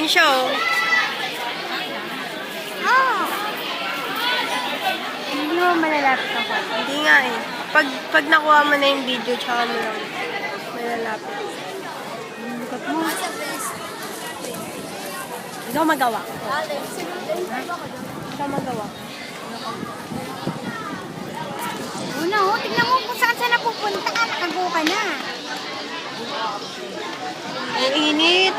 Ayun siya, oh. Hindi mo malalapit ako. Hindi nga eh. Pag nakuha mo na yung video, tsaka mo lang malalapit. Lukat mo. Ikaw magawa. Ikaw magawa. Una, oh, tignan mo kung saan na pupunta. Nakago ka na. Ang init.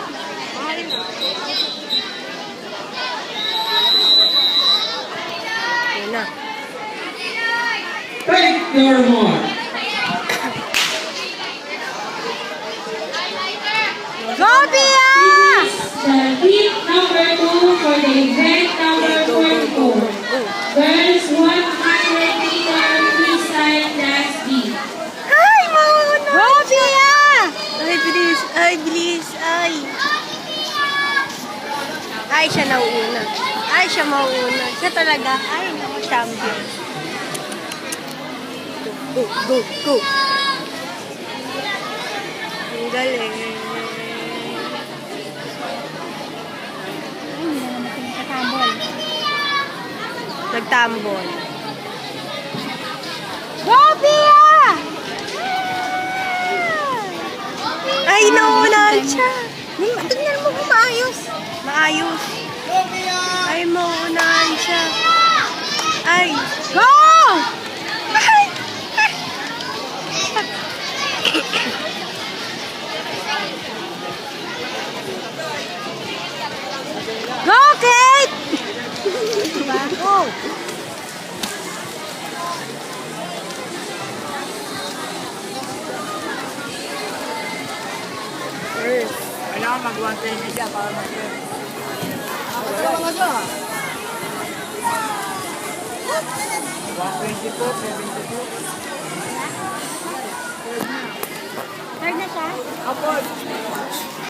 Ayun na. Break your mark. Go, Bia! The heat number 2 for the event number 44. Girls 100 meter freestyle dash beat. Ay, mauna! Go, Bia! Ay, bilis. Ay, bilis. Ay. Ay, siya nauuna. Ay, siya mauuna. Siya talaga. Ay, naku, champion. Go, go, go. Ang galing. Ay, hindi na naman pinagkatambol. Nagtambol. Go, Bia! Ay, nauunahan siya. Tignan mo kung maayos. Maayos. Ay, mauunahan siya. Ay. Go! Ay! Go, Kate! Go! Kailangan mag-120 siya para mag-120. Wala ka 120 po, 72. Third na siya? Upward.